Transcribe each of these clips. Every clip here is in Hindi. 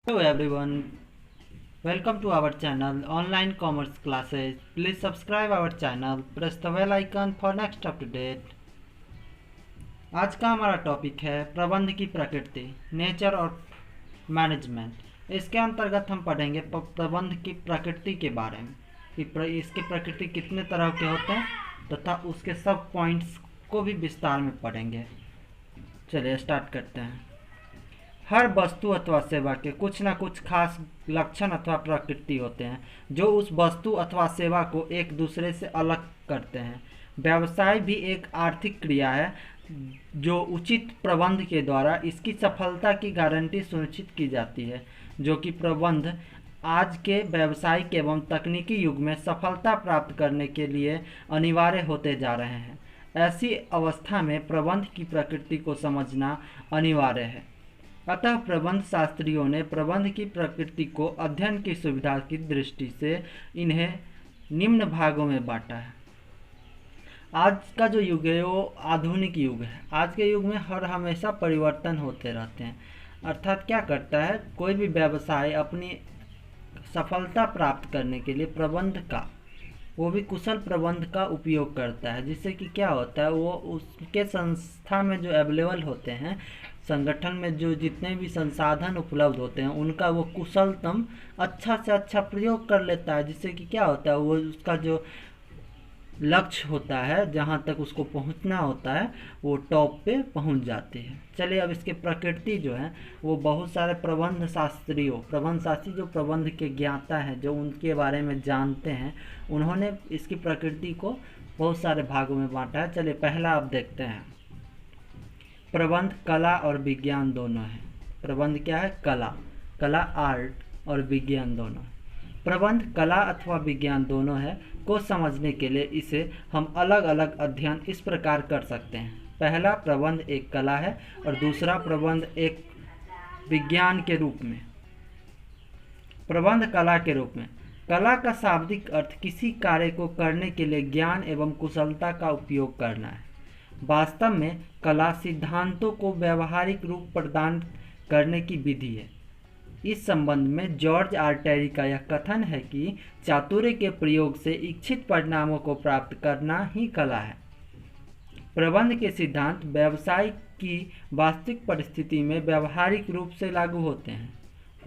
Hello everyone, welcome to our channel Online Commerce Classes. Please subscribe our channel, press the bell icon for next update. आज का हमारा टॉपिक है प्रबंध की प्रकृति, नेचर और मैनेजमेंट। इसके अंतर्गत हम पढ़ेंगे प्रबंध की प्रकृति के बारे में कि इसकी प्रकृति कितने तरह के होते हैं तथा उसके सब पॉइंट्स को भी विस्तार में पढ़ेंगे। चलिए स्टार्ट करते हैं। हर वस्तु अथवा सेवा के कुछ न कुछ खास लक्षण अथवा प्रकृति होते हैं जो उस वस्तु अथवा सेवा को एक दूसरे से अलग करते हैं। व्यवसाय भी एक आर्थिक क्रिया है जो उचित प्रबंध के द्वारा इसकी सफलता की गारंटी सुनिश्चित की जाती है, जो कि प्रबंध आज के व्यावसायिक एवं तकनीकी युग में सफलता प्राप्त करने के लिए अनिवार्य होते जा रहे हैं। ऐसी अवस्था में प्रबंध की प्रकृति को समझना अनिवार्य है। अतः प्रबंध शास्त्रियों ने प्रबंध की प्रकृति को अध्ययन की सुविधा की दृष्टि से इन्हें निम्न भागों में बांटा है। आज का जो युग है वो आधुनिक युग है। आज के युग में हर हमेशा परिवर्तन होते रहते हैं। अर्थात क्या करता है, कोई भी व्यवसाय अपनी सफलता प्राप्त करने के लिए प्रबंध का, वो भी कुशल प्रबंध का उपयोग करता है, जिससे कि क्या होता है, वो उसके संस्था में जो अवेलेबल होते हैं, संगठन में जो जितने भी संसाधन उपलब्ध होते हैं उनका वो कुशलतम अच्छा से अच्छा प्रयोग कर लेता है, जिससे कि क्या होता है, वो उसका जो लक्ष्य होता है, जहाँ तक उसको पहुँचना होता है, वो टॉप पे पहुँच जाते हैं। चलिए अब इसके प्रकृति जो है वो बहुत सारे प्रबंध शास्त्री जो प्रबंध के ज्ञाता हैं, जो उनके बारे में जानते हैं, उन्होंने इसकी प्रकृति को बहुत सारे भागों में बांटा है। चलिए पहला आप देखते हैं। प्रबंध कला और विज्ञान दोनों है। प्रबंध क्या है? कला आर्ट और विज्ञान दोनों। प्रबंध कला अथवा विज्ञान दोनों है को समझने के लिए इसे हम अलग अलग अध्ययन इस प्रकार कर सकते हैं। पहला, प्रबंध एक कला है और दूसरा प्रबंध एक विज्ञान के रूप में। प्रबंध कला के रूप में, कला का शाब्दिक अर्थ किसी कार्य को करने के लिए ज्ञान एवं कुशलता का उपयोग करना है। वास्तव में कला सिद्धांतों को व्यावहारिक रूप प्रदान करने की विधि है। इस संबंध में जॉर्ज आर टेरी का यह कथन है कि चातुर्य के प्रयोग से इच्छित परिणामों को प्राप्त करना ही कला है। प्रबंध के सिद्धांत व्यवसाय की वास्तविक परिस्थिति में व्यावहारिक रूप से लागू होते हैं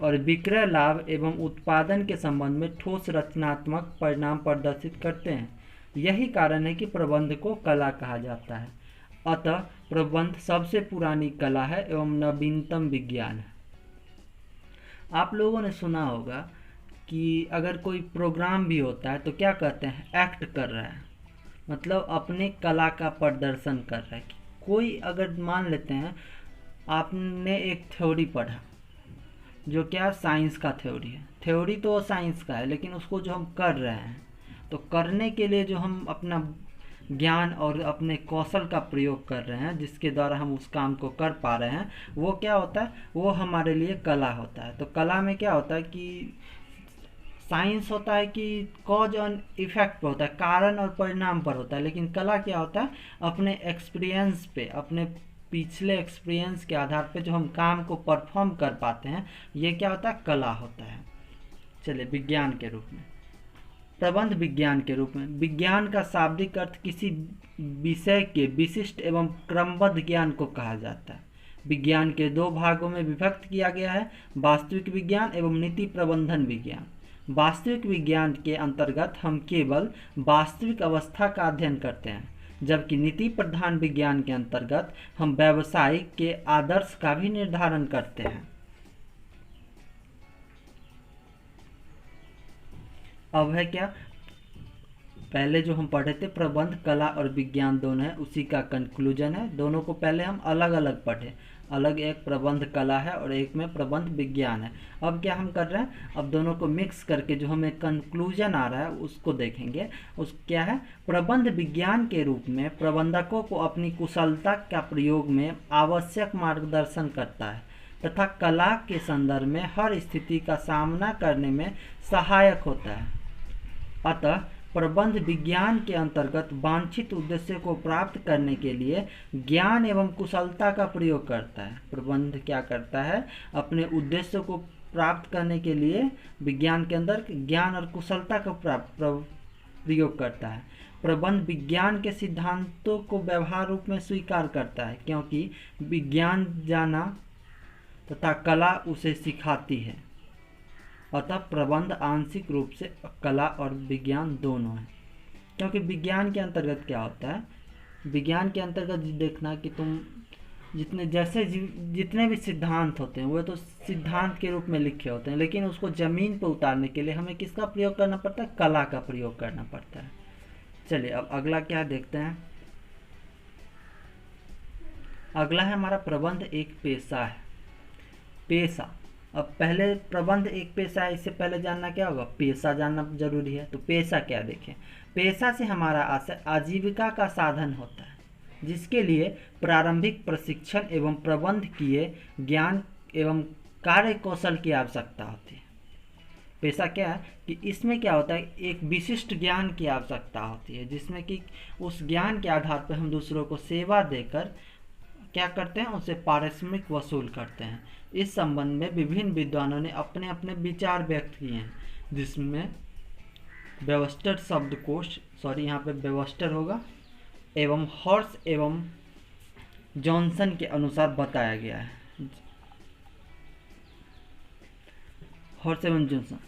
और विक्रय लाभ एवं उत्पादन के संबंध में ठोस रचनात्मक परिणाम प्रदर्शित करते हैं। यही कारण है कि प्रबंध को कला कहा जाता है। अतः प्रबंध सबसे पुरानी कला है एवं नवीनतम विज्ञान है। आप लोगों ने सुना होगा कि अगर कोई प्रोग्राम भी होता है तो क्या कहते हैं, एक्ट कर रहा है, मतलब अपने कला का प्रदर्शन कर रहा है। कोई अगर मान लेते हैं आपने एक थ्योरी पढ़ा जो क्या साइंस का थ्योरी है, थ्योरी तो साइंस का है, लेकिन उसको जो हम कर रहे हैं, तो करने के लिए जो हम अपना ज्ञान और अपने कौशल का प्रयोग कर रहे हैं, जिसके द्वारा हम उस काम को कर पा रहे हैं, वो क्या होता है, वो हमारे लिए कला होता है। तो कला में क्या होता है कि साइंस होता है कि कॉज और इफेक्ट पर होता है, कारण और परिणाम पर होता है, लेकिन कला क्या होता है, अपने एक्सपीरियंस पे, अपने पिछले एक्सपीरियंस के आधार पे जो हम काम को परफॉर्म कर पाते हैं, ये क्या होता है, कला होता है। चलिए विज्ञान के रूप में, प्रबंध विज्ञान के रूप में, विज्ञान का शाब्दिक अर्थ किसी विषय के विशिष्ट एवं क्रमबद्ध ज्ञान को कहा जाता है। विज्ञान के दो भागों में विभक्त किया गया है, वास्तविक विज्ञान एवं नीति प्रबंधन विज्ञान। वास्तविक विज्ञान के अंतर्गत हम केवल वास्तविक अवस्था का अध्ययन करते हैं, जबकि नीति प्रधान विज्ञान के अंतर्गत हम व्यवसाय के आदर्श का भी निर्धारण करते हैं। अब है क्या, पहले जो हम पढ़े थे प्रबंध कला और विज्ञान दोनों है, उसी का कंक्लूजन है। दोनों को पहले हम अलग अलग पढ़े, अलग एक प्रबंध कला है और एक में प्रबंध विज्ञान है। अब क्या हम कर रहे हैं, अब दोनों को मिक्स करके जो हमें कंक्लूजन आ रहा है उसको देखेंगे। उस क्या है, प्रबंध विज्ञान के रूप में प्रबंधकों को अपनी कुशलता का प्रयोग में आवश्यक मार्गदर्शन करता है तथा कला के संदर्भ में हर स्थिति का सामना करने में सहायक होता है। अतः प्रबंध विज्ञान के अंतर्गत वांछित उद्देश्य को प्राप्त करने के लिए ज्ञान एवं कुशलता का प्रयोग करता है। प्रबंध क्या करता है, अपने उद्देश्य को प्राप्त करने के लिए विज्ञान के अंदर ज्ञान और कुशलता का प्रयोग करता है। प्रबंध विज्ञान के सिद्धांतों को व्यवहार रूप में स्वीकार करता है, क्योंकि विज्ञान जाना तथा कला उसे सिखाती है। अतः प्रबंध आंशिक रूप से कला और विज्ञान दोनों है। क्योंकि विज्ञान के अंतर्गत क्या होता है, विज्ञान के अंतर्गत देखना कि तुम जितने भी सिद्धांत होते हैं वो तो सिद्धांत के रूप में लिखे होते हैं, लेकिन उसको ज़मीन पर उतारने के लिए हमें किसका प्रयोग करना पड़ता है, कला का प्रयोग करना पड़ता है। चलिए अब अगला क्या देखते हैं। अगला है हमारा प्रबंध एक पेशा है। पेशा, अब पहले प्रबंध एक पेशा है, इससे पहले जानना क्या होगा, पेशा जानना जरूरी है। तो पेशा क्या देखें, पेशा से हमारा आशय आजीविका का साधन होता है, जिसके लिए प्रारंभिक प्रशिक्षण एवं प्रबंध किए ज्ञान एवं कार्य कौशल की आवश्यकता होती है। पेशा क्या है कि इसमें क्या होता है, एक विशिष्ट ज्ञान की आवश्यकता होती है, जिसमें कि उस ज्ञान के आधार पर हम दूसरों को सेवा देकर क्या करते हैं, उसे पारिश्रमिक वसूल करते हैं। इस संबंध में विभिन्न विद्वानों ने अपने अपने विचार व्यक्त किए हैं, जिसमें वेबस्टर शब्दकोश, यहाँ पे वेबस्टर होगा, एवं हॉर्स एवं जॉनसन के अनुसार बताया गया है। हॉर्स एवं जॉनसन,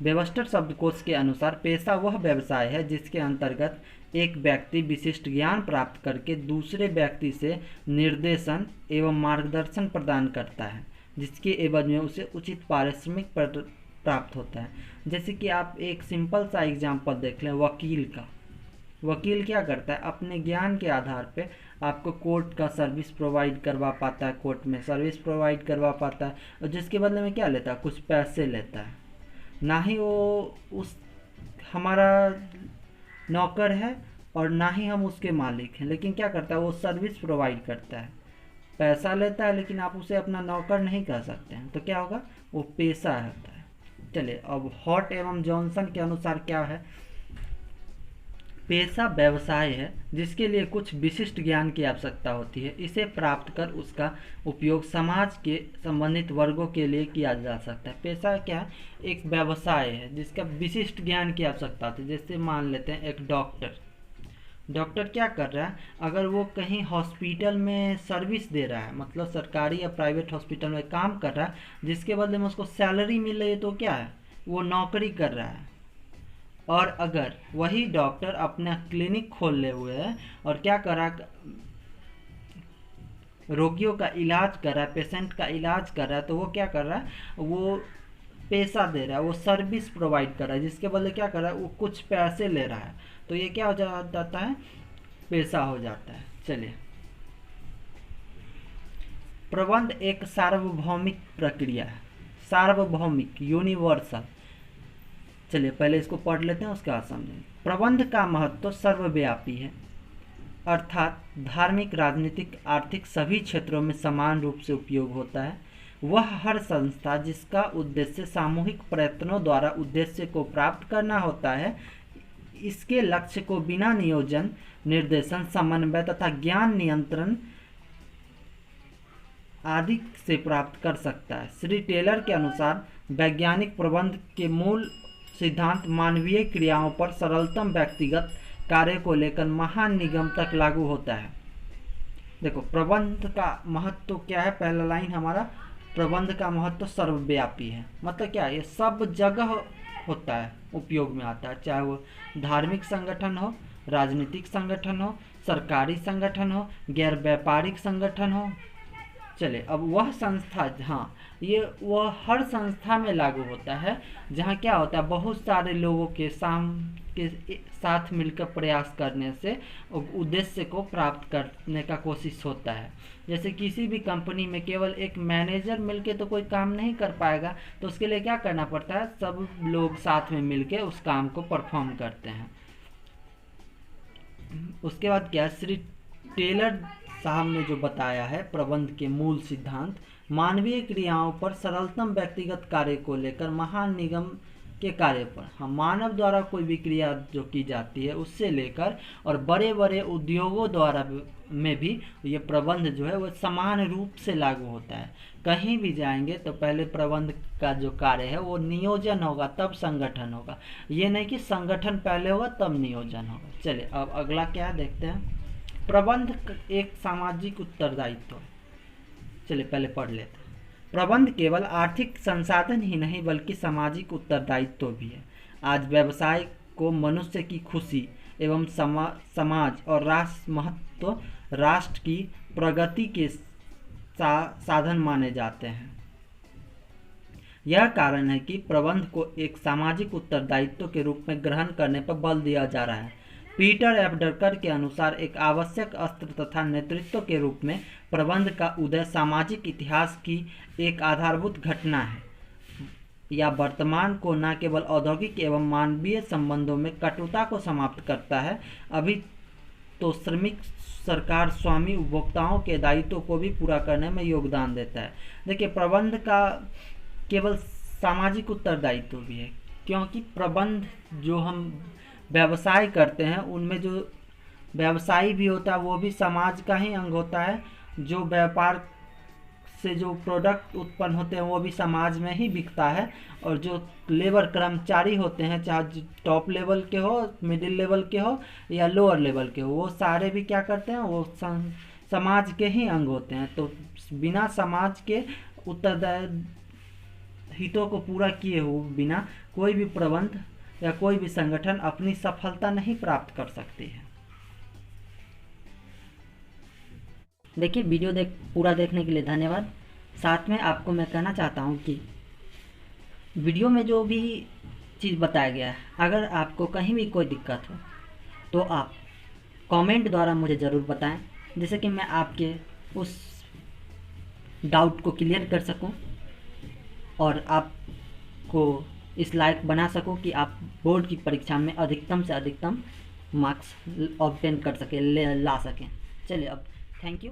वेबस्टर शब्दकोश के अनुसार पेशा वह व्यवसाय है जिसके अंतर्गत एक व्यक्ति विशिष्ट ज्ञान प्राप्त करके दूसरे व्यक्ति से निर्देशन एवं मार्गदर्शन प्रदान करता है, जिसके एवज में उसे उचित पारिश्रमिक प्राप्त होता है। जैसे कि आप एक सिंपल सा एग्जांपल देख लें वकील का। वकील क्या करता है, अपने ज्ञान के आधार पे आपको कोर्ट का सर्विस प्रोवाइड करवा पाता है, कोर्ट में सर्विस प्रोवाइड करवा पाता है, और जिसके बदले में क्या लेता है, कुछ पैसे लेता है। ना ही वो उस हमारा नौकर है और ना ही हम उसके मालिक हैं, लेकिन क्या करता है, वो सर्विस प्रोवाइड करता है, पैसा लेता है, लेकिन आप उसे अपना नौकर नहीं कह सकते हैं। तो क्या होगा, वो पेशा होता है। चलिए अब हॉट एवं जॉनसन के अनुसार क्या है, पेशा व्यवसाय है जिसके लिए कुछ विशिष्ट ज्ञान की आवश्यकता होती है। इसे प्राप्त कर उसका उपयोग समाज के संबंधित वर्गों के लिए किया जा सकता है। पेशा क्या है, एक व्यवसाय है जिसका विशिष्ट ज्ञान की आवश्यकता होती है। जैसे मान लेते हैं एक डॉक्टर क्या कर रहा है, अगर वो कहीं हॉस्पिटल में सर्विस दे रहा है, मतलब सरकारी या प्राइवेट हॉस्पिटल में काम कर रहा है, जिसके बदले में उसको सैलरी मिल रही है, तो क्या है, वो नौकरी कर रहा है। और अगर वही डॉक्टर अपना क्लिनिक खोले हुए है और क्या कर रहा है, रोगियों का इलाज कर रहा है, पेशेंट का इलाज कर रहा है, तो वो क्या कर रहा है, वो पेशा दे रहा है, वो सर्विस प्रोवाइड कर रहा है, जिसके बदले क्या कर रहा है, वो कुछ पैसे ले रहा है। तो ये क्या हो जाता है, पेशा हो जाता है। चलिए, प्रबंध एक सार्वभौमिक प्रक्रिया है, सार्वभौमिक, यूनिवर्सल। चलिए पहले इसको पढ़ लेते हैं, उसके बाद समझेंगे। प्रबंध का महत्व सर्वव्यापी है, अर्थात धार्मिक, राजनीतिक, आर्थिक सभी क्षेत्रों में समान रूप से उपयोग होता है। वह हर संस्था जिसका उद्देश्य सामूहिक प्रयत्नों द्वारा उद्देश्य को प्राप्त करना होता है, इसके लक्ष्य को बिना नियोजन, निर्देशन, समन्वय तथा ज्ञान नियंत्रण आदि से प्राप्त कर सकता है। श्री टेलर के अनुसार वैज्ञानिक प्रबंध के मूल सिद्धांत मानवीय क्रियाओं पर सरलतम व्यक्तिगत कार्य को लेकर महान निगम तक लागू होता है। देखो प्रबंध का महत्व क्या है, पहला लाइन हमारा, प्रबंध का महत्व सर्वव्यापी है। मतलब क्या है, ये सब जगह होता है, उपयोग में आता है, चाहे वो धार्मिक संगठन हो, राजनीतिक संगठन हो, सरकारी संगठन हो, गैर व्यापारिक संगठन हो। चले अब वह संस्था, हाँ ये वह हर संस्था में लागू होता है जहाँ क्या होता है, बहुत सारे लोगों के साथ मिलकर प्रयास करने से उद्देश्य को प्राप्त करने का कोशिश होता है। जैसे किसी भी कंपनी में केवल एक मैनेजर मिलके तो कोई काम नहीं कर पाएगा, तो उसके लिए क्या करना पड़ता है, सब लोग साथ में मिलके उस काम को परफॉर्म करते हैं। उसके बाद क्या, श्री टेलर साहब ने जो बताया है प्रबंध के मूल सिद्धांत, मानवीय क्रियाओं पर सरलतम व्यक्तिगत कार्य को लेकर महान निगम के कार्य पर। हम मानव द्वारा कोई भी क्रिया जो की जाती है उससे लेकर और बड़े बड़े उद्योगों द्वारा में भी ये प्रबंध जो है वो समान रूप से लागू होता है। कहीं भी जाएंगे तो पहले प्रबंध का जो कार्य है वो नियोजन होगा तब संगठन होगा, ये नहीं कि संगठन पहले होगा तब नियोजन होगा। चलिए अब अगला क्या देखते हैं। प्रबंध एक सामाजिक उत्तरदायित्व। चलिए पहले पढ़ लेते हैं। प्रबंध केवल आर्थिक संसाधन ही नहीं बल्कि सामाजिक उत्तरदायित्व भी है। आज व्यवसाय को मनुष्य की खुशी एवं समाज और राष्ट्र की प्रगति के साधन माने जाते हैं। यह कारण है कि प्रबंध को एक सामाजिक उत्तरदायित्व के रूप में ग्रहण करने पर बल दिया जा रहा है। पीटर एफ ड्रकर के अनुसार एक आवश्यक अस्त्र तथा नेतृत्व के रूप में प्रबंध का उदय सामाजिक इतिहास की एक आधारभूत घटना है या वर्तमान को न केवल औद्योगिक एवं मानवीय संबंधों में कटुता को समाप्त करता है, अभी तो श्रमिक सरकार स्वामी उपभोक्ताओं के दायित्वों को भी पूरा करने में योगदान देता है। देखिए प्रबंध का केवल सामाजिक उत्तरदायित्व भी है, क्योंकि प्रबंध जो हम व्यवसाय करते हैं उनमें जो व्यवसायी भी होता है वो भी समाज का ही अंग होता है। जो व्यापार से जो प्रोडक्ट उत्पन्न होते हैं वो भी समाज में ही बिकता है, और जो लेबर कर्मचारी होते हैं चाहे टॉप लेवल के हो, मिडिल लेवल के हो या लोअर लेवल के हो, वो सारे भी क्या करते हैं, वो समाज के ही अंग होते हैं। तो बिना समाज के उत्तरदायी हितों को पूरा किए हो बिना कोई भी प्रबंध या कोई भी संगठन अपनी सफलता नहीं प्राप्त कर सकती है। देखिए वीडियो पूरा देखने के लिए धन्यवाद। साथ में आपको मैं कहना चाहता हूँ कि वीडियो में जो भी चीज़ बताया गया है, अगर आपको कहीं भी कोई दिक्कत हो तो आप कमेंट द्वारा मुझे ज़रूर बताएं, जिससे कि मैं आपके उस डाउट को क्लियर कर सकूं और आपको इस लायक बना सकूं कि आप बोर्ड की परीक्षा में अधिकतम से अधिकतम मार्क्स ऑब्टेन कर सकें, ला सकें। चलिए अब थैंक यू।